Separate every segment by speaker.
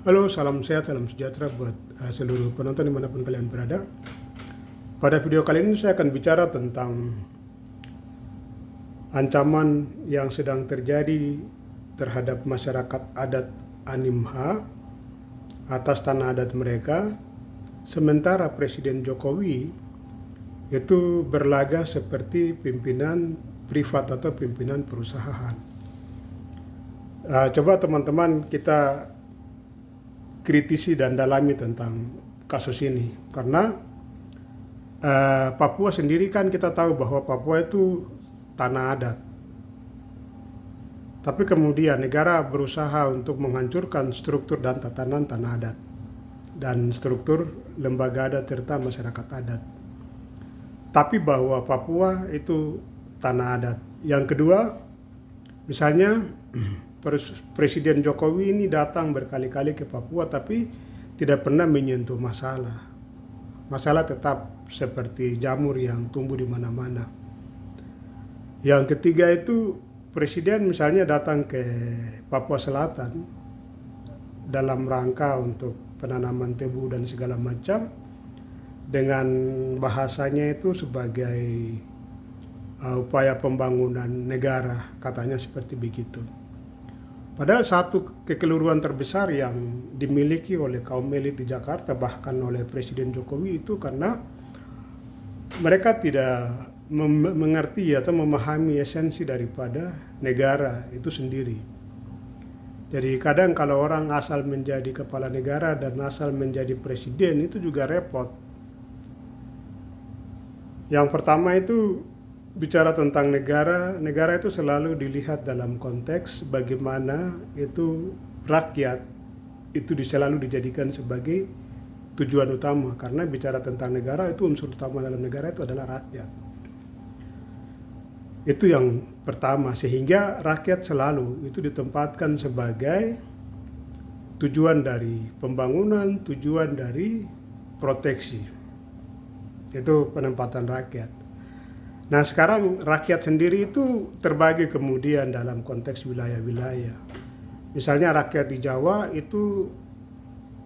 Speaker 1: Halo, salam sehat, salam sejahtera buat seluruh penonton dimanapun kalian berada. Pada video kali ini saya akan bicara tentang ancaman yang sedang terjadi terhadap masyarakat adat Animha atas tanah adat mereka, sementara Presiden Jokowi itu berlaga seperti pimpinan privat atau pimpinan perusahaan. Coba teman-teman kita kritisi dan dalami tentang kasus ini, karena Papua sendiri kan kita tahu bahwa Papua itu tanah adat, tapi kemudian negara berusaha untuk menghancurkan struktur dan tatanan tanah adat dan struktur lembaga adat serta masyarakat adat, tapi bahwa Papua itu tanah adat. Yang kedua, misalnya Presiden Jokowi ini datang berkali-kali ke Papua tapi tidak pernah menyentuh masalah. Masalah tetap seperti jamur yang tumbuh di mana-mana. Yang ketiga itu Presiden misalnya datang ke Papua Selatan dalam rangka untuk penanaman tebu dan segala macam, dengan bahasanya itu sebagai upaya pembangunan negara, katanya seperti begitu. Padahal satu kekeliruan terbesar yang dimiliki oleh kaum elit di Jakarta, bahkan oleh Presiden Jokowi, itu karena mereka tidak mengerti atau memahami esensi daripada negara itu sendiri. Jadi kadang kalau orang asal menjadi kepala negara dan asal menjadi presiden itu juga repot. Yang pertama itu bicara tentang negara itu selalu dilihat dalam konteks bagaimana itu rakyat itu selalu dijadikan sebagai tujuan utama, karena bicara tentang negara itu unsur utama dalam negara itu adalah rakyat. Itu yang pertama, sehingga rakyat selalu itu ditempatkan sebagai tujuan dari pembangunan, tujuan dari proteksi. Itu penempatan rakyat. Nah sekarang rakyat sendiri itu terbagi kemudian dalam konteks wilayah-wilayah. Misalnya rakyat di Jawa itu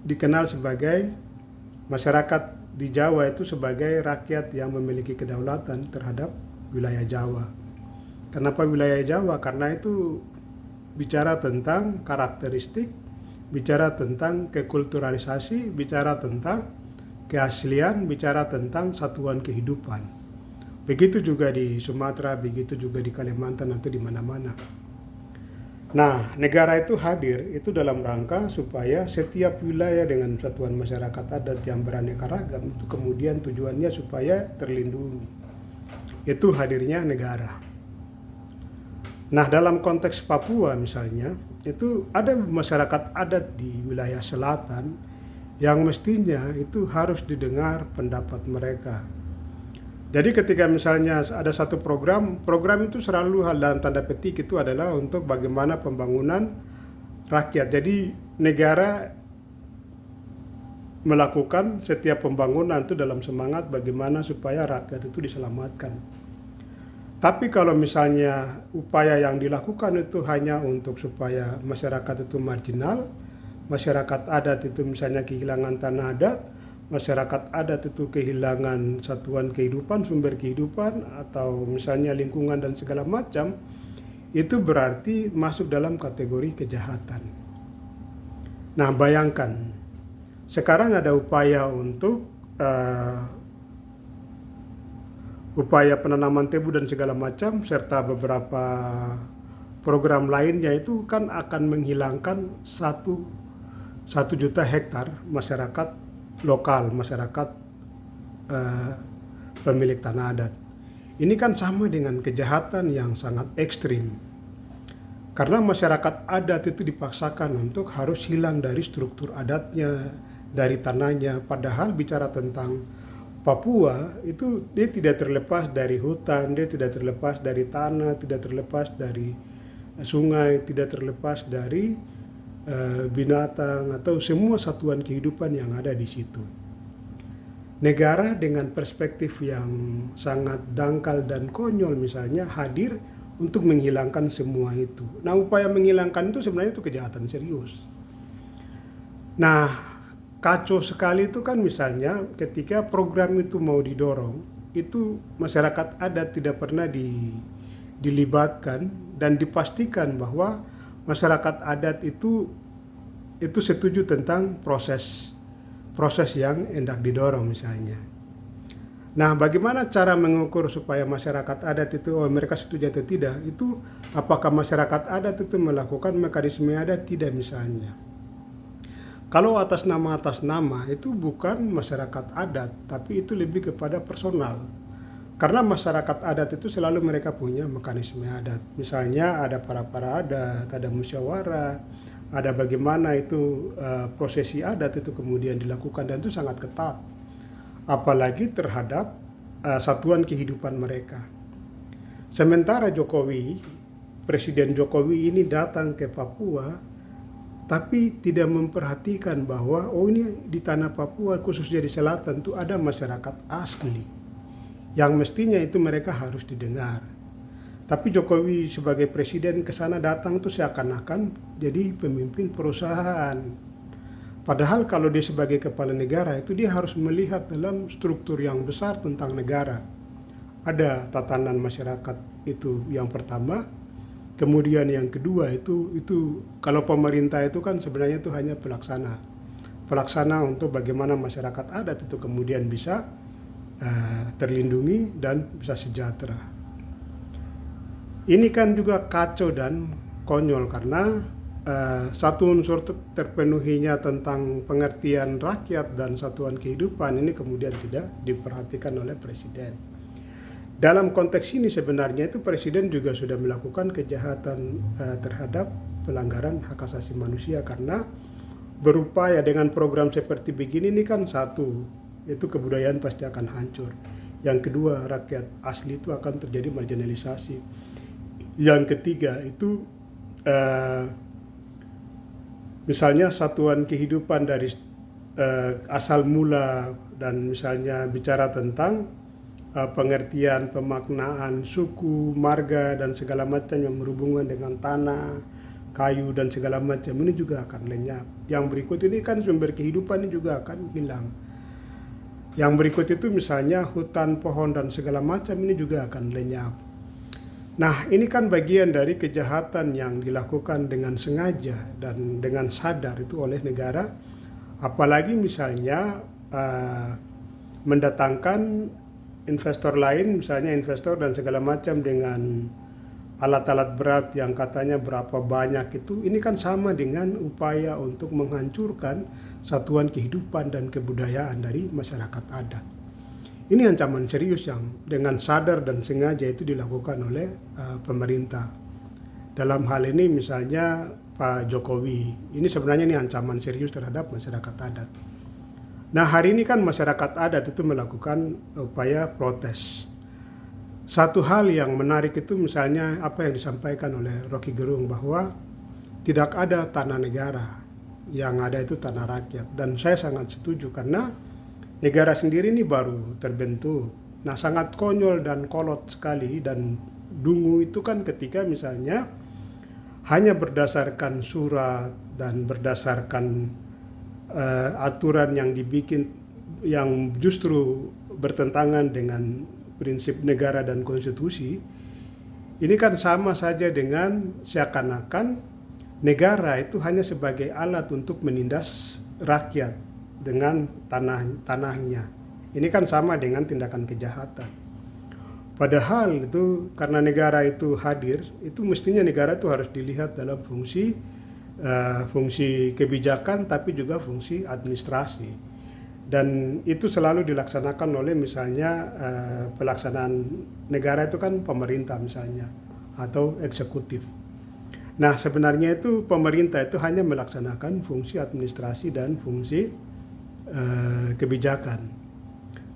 Speaker 1: dikenal sebagai masyarakat di Jawa itu sebagai rakyat yang memiliki kedaulatan terhadap wilayah Jawa. Kenapa wilayah Jawa? Karena itu bicara tentang karakteristik, bicara tentang kekulturalisasi, bicara tentang keaslian, bicara tentang satuan kehidupan. Begitu juga di Sumatera, begitu juga di Kalimantan atau di mana-mana. Nah, negara itu hadir itu dalam rangka supaya setiap wilayah dengan satuan masyarakat adat yang beraneka ragam itu kemudian tujuannya supaya terlindungi. Itu hadirnya negara. Nah, dalam konteks Papua misalnya, itu ada masyarakat adat di wilayah selatan yang mestinya itu harus didengar pendapat mereka. Jadi ketika misalnya ada satu program itu selalu dalam tanda petik itu adalah untuk bagaimana pembangunan rakyat. Jadi negara melakukan setiap pembangunan itu dalam semangat bagaimana supaya rakyat itu diselamatkan. Tapi kalau misalnya upaya yang dilakukan itu hanya untuk supaya masyarakat itu marginal, masyarakat adat itu misalnya kehilangan tanah adat, masyarakat adat itu kehilangan satuan kehidupan, sumber kehidupan, atau misalnya lingkungan dan segala macam, itu berarti masuk dalam kategori kejahatan. Nah bayangkan, sekarang ada upaya untuk upaya penanaman tebu dan segala macam, serta beberapa program lainnya itu kan akan menghilangkan 1 juta hektar masyarakat lokal, masyarakat pemilik tanah adat. Ini kan sama dengan kejahatan yang sangat ekstrim, karena masyarakat adat itu dipaksakan untuk harus hilang dari struktur adatnya, dari tanahnya. Padahal bicara tentang Papua itu dia tidak terlepas dari hutan, dia tidak terlepas dari tanah, tidak terlepas dari sungai, tidak terlepas dari binatang atau semua satuan kehidupan yang ada di situ. Negara dengan perspektif yang sangat dangkal dan konyol misalnya hadir untuk menghilangkan semua itu. Nah upaya menghilangkan itu sebenarnya itu kejahatan serius. Nah, kacau sekali itu kan misalnya ketika program itu mau didorong, itu masyarakat adat tidak pernah dilibatkan dan dipastikan bahwa masyarakat adat itu setuju tentang proses yang hendak didorong misalnya. Nah, bagaimana cara mengukur supaya masyarakat adat itu mereka setuju atau tidak? Itu apakah masyarakat adat itu melakukan mekanisme adat tidak misalnya. Kalau atas nama itu bukan masyarakat adat, tapi itu lebih kepada personal. Karena masyarakat adat itu selalu mereka punya mekanisme adat. Misalnya ada para adat, ada musyawarah, ada bagaimana itu prosesi adat itu kemudian dilakukan dan itu sangat ketat. Apalagi terhadap satuan kehidupan mereka. Sementara Presiden Jokowi ini datang ke Papua, tapi tidak memperhatikan bahwa ini di tanah Papua khususnya di selatan itu ada masyarakat asli yang mestinya itu mereka harus didengar. Tapi Jokowi sebagai presiden ke sana datang tuh seakan-akan jadi pemimpin perusahaan. Padahal kalau dia sebagai kepala negara itu dia harus melihat dalam struktur yang besar tentang negara. Ada tatanan masyarakat itu yang pertama, kemudian yang kedua itu kalau pemerintah itu kan sebenarnya itu hanya pelaksana untuk bagaimana masyarakat adat itu kemudian bisa terlindungi dan bisa sejahtera. Ini kan juga kacau dan konyol karena satu unsur terpenuhinya tentang pengertian rakyat dan satuan kehidupan ini kemudian tidak diperhatikan oleh presiden. Dalam konteks ini sebenarnya itu presiden juga sudah melakukan kejahatan terhadap pelanggaran hak asasi manusia karena berupaya dengan program seperti begini ini kan satu, itu kebudayaan pasti akan hancur. Yang kedua, rakyat asli itu akan terjadi marginalisasi. Yang ketiga itu misalnya satuan kehidupan dari asal mula dan misalnya bicara tentang pengertian, pemaknaan suku, marga dan segala macam yang berhubungan dengan tanah, kayu dan segala macam ini juga akan lenyap. Yang berikut ini kan sumber kehidupan ini juga akan hilang. Yang berikut itu misalnya hutan, pohon dan segala macam ini juga akan lenyap. Nah, ini kan bagian dari kejahatan yang dilakukan dengan sengaja dan dengan sadar itu oleh negara. Apalagi misalnya mendatangkan investor lain, misalnya investor dan segala macam dengan alat-alat berat yang katanya berapa banyak itu. Ini kan sama dengan upaya untuk menghancurkan satuan kehidupan dan kebudayaan dari masyarakat adat. Ini ancaman serius yang dengan sadar dan sengaja itu dilakukan oleh pemerintah. Dalam hal ini misalnya Pak Jokowi, ini sebenarnya ini ancaman serius terhadap masyarakat adat. Nah, hari ini kan masyarakat adat itu melakukan upaya protes. Satu hal yang menarik itu misalnya apa yang disampaikan oleh Rocky Gerung bahwa tidak ada tanah negara, yang ada itu tanah rakyat. Dan saya sangat setuju karena negara sendiri ini baru terbentuk. Nah, sangat konyol dan kolot sekali dan dungu itu kan ketika misalnya hanya berdasarkan surat dan berdasarkan aturan yang dibikin yang justru bertentangan dengan prinsip negara dan konstitusi. Ini kan sama saja dengan seakan-akan negara itu hanya sebagai alat untuk menindas rakyat dengan tanahnya. Ini kan sama dengan tindakan kejahatan. Padahal itu karena negara itu hadir, itu mestinya negara itu harus dilihat dalam fungsi kebijakan tapi juga fungsi administrasi. Dan itu selalu dilaksanakan oleh misalnya pelaksanaan negara itu kan pemerintah misalnya atau eksekutif. Nah, sebenarnya itu pemerintah itu hanya melaksanakan fungsi administrasi dan fungsi kebijakan.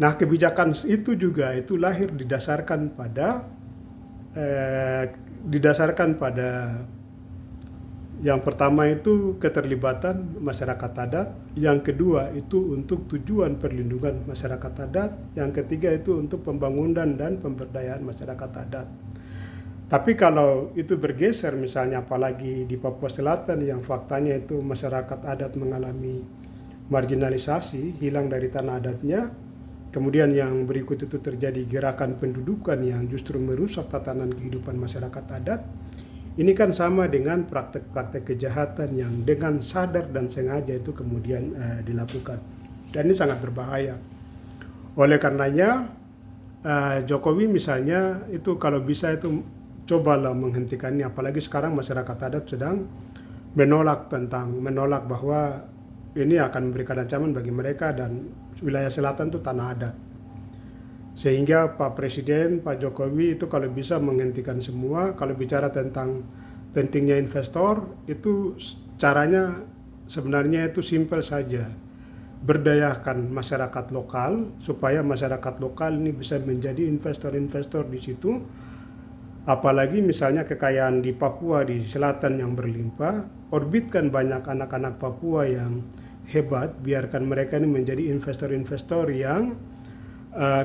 Speaker 1: Nah, kebijakan itu juga itu lahir didasarkan pada yang pertama itu keterlibatan masyarakat adat, yang kedua itu untuk tujuan perlindungan masyarakat adat, yang ketiga itu untuk pembangunan dan pemberdayaan masyarakat adat. Tapi kalau itu bergeser misalnya apalagi di Papua Selatan yang faktanya itu masyarakat adat mengalami marginalisasi, hilang dari tanah adatnya, kemudian yang berikut itu terjadi gerakan pendudukan yang justru merusak tatanan kehidupan masyarakat adat, ini kan sama dengan praktek-praktek kejahatan yang dengan sadar dan sengaja itu kemudian dilakukan. Dan ini sangat berbahaya. Oleh karenanya, Jokowi misalnya itu kalau bisa itu cobalah menghentikannya, apalagi sekarang masyarakat adat sedang menolak bahwa ini akan memberikan ancaman bagi mereka dan wilayah selatan itu tanah adat. Sehingga Pak Presiden, Pak Jokowi itu kalau bisa menghentikan semua. Kalau bicara tentang pentingnya investor, itu caranya sebenarnya itu simpel saja. Berdayakan masyarakat lokal supaya masyarakat lokal ini bisa menjadi investor-investor di situ. Apalagi misalnya kekayaan di Papua di selatan yang berlimpah, orbitkan banyak anak-anak Papua yang hebat, biarkan mereka ini menjadi investor-investor yang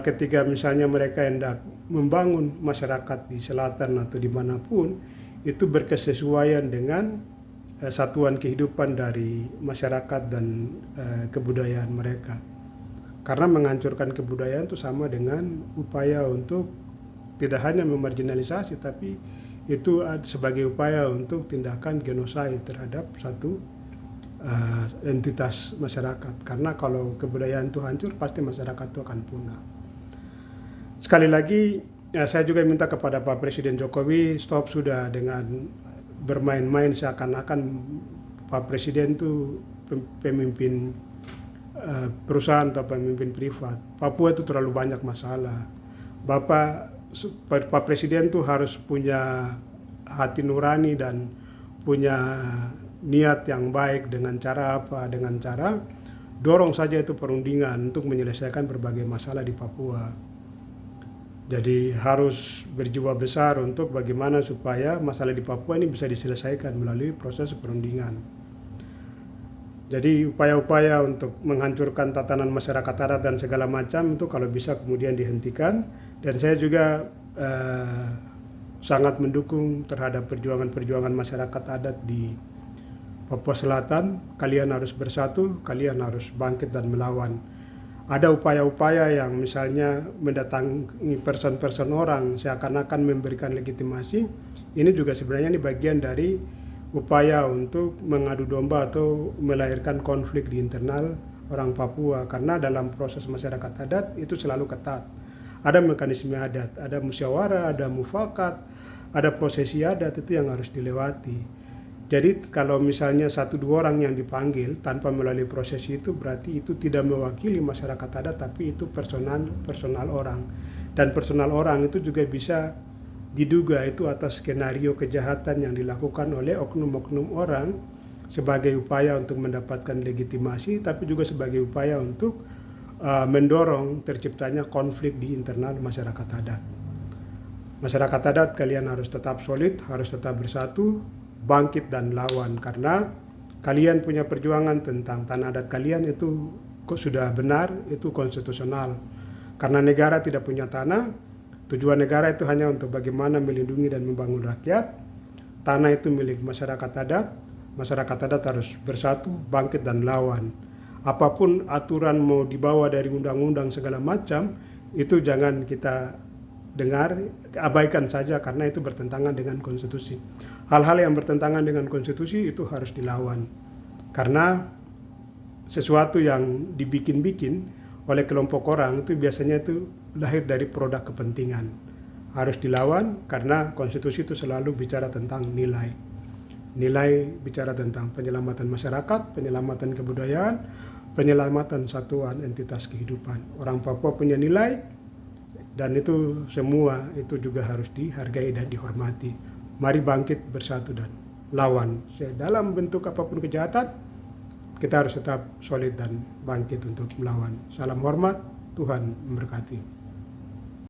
Speaker 1: ketika misalnya mereka hendak membangun masyarakat di selatan atau dimanapun, itu berkesesuaian dengan satuan kehidupan dari masyarakat dan kebudayaan mereka. Karena menghancurkan kebudayaan itu sama dengan upaya untuk tidak hanya memarginalisasi, tapi itu sebagai upaya untuk tindakan genosida terhadap satu entitas masyarakat. Karena kalau kebudayaan itu hancur, pasti masyarakat itu akan punah. Sekali lagi, saya juga minta kepada Pak Presiden Jokowi, stop sudah dengan bermain-main seakan-akan Pak Presiden itu pemimpin perusahaan atau pemimpin privat. Papua itu terlalu banyak masalah. Pak Presiden tuh harus punya hati nurani dan punya niat yang baik. Dengan cara apa? Dengan cara dorong saja itu perundingan untuk menyelesaikan berbagai masalah di Papua. Jadi harus berjiwa besar untuk bagaimana supaya masalah di Papua ini bisa diselesaikan melalui proses perundingan. Jadi upaya-upaya untuk menghancurkan tatanan masyarakat adat dan segala macam itu kalau bisa kemudian dihentikan. Dan saya juga sangat mendukung terhadap perjuangan-perjuangan masyarakat adat di Papua Selatan. Kalian harus bersatu, kalian harus bangkit dan melawan. Ada upaya-upaya yang misalnya mendatangi person-person orang seakan-akan memberikan legitimasi. Ini juga sebenarnya ini bagian dari upaya untuk mengadu domba atau melahirkan konflik di internal orang Papua. Karena dalam proses masyarakat adat itu selalu ketat. Ada mekanisme adat, ada musyawarah, ada mufakat, ada prosesi adat, itu yang harus dilewati. Jadi kalau misalnya 1-2 orang yang dipanggil tanpa melalui prosesi itu, berarti itu tidak mewakili masyarakat adat, tapi itu personal orang. Dan personal orang itu juga bisa diduga itu atas skenario kejahatan yang dilakukan oleh oknum-oknum orang sebagai upaya untuk mendapatkan legitimasi, tapi juga sebagai upaya untuk mendorong terciptanya konflik di internal masyarakat adat. Masyarakat adat, kalian harus tetap solid, harus tetap bersatu, bangkit dan lawan, karena kalian punya perjuangan tentang tanah adat kalian itu sudah benar, itu konstitusional. Karena negara tidak punya tanah, tujuan negara itu hanya untuk bagaimana melindungi dan membangun rakyat. Tanah itu milik masyarakat adat harus bersatu, bangkit dan lawan. Apapun aturan mau dibawa dari undang-undang segala macam, itu jangan kita dengar, abaikan saja karena itu bertentangan dengan konstitusi. Hal-hal yang bertentangan dengan konstitusi itu harus dilawan. Karena sesuatu yang dibikin-bikin oleh kelompok orang itu biasanya itu lahir dari produk kepentingan. Harus dilawan karena konstitusi itu selalu bicara tentang nilai. Nilai bicara tentang penyelamatan masyarakat, penyelamatan kebudayaan, penyelamatan satuan entitas kehidupan. Orang Papua punya nilai dan itu semua itu juga harus dihargai dan dihormati. Mari bangkit bersatu dan lawan. Dalam bentuk apapun kejahatan, kita harus tetap solid dan bangkit untuk melawan. Salam hormat, Tuhan memberkati.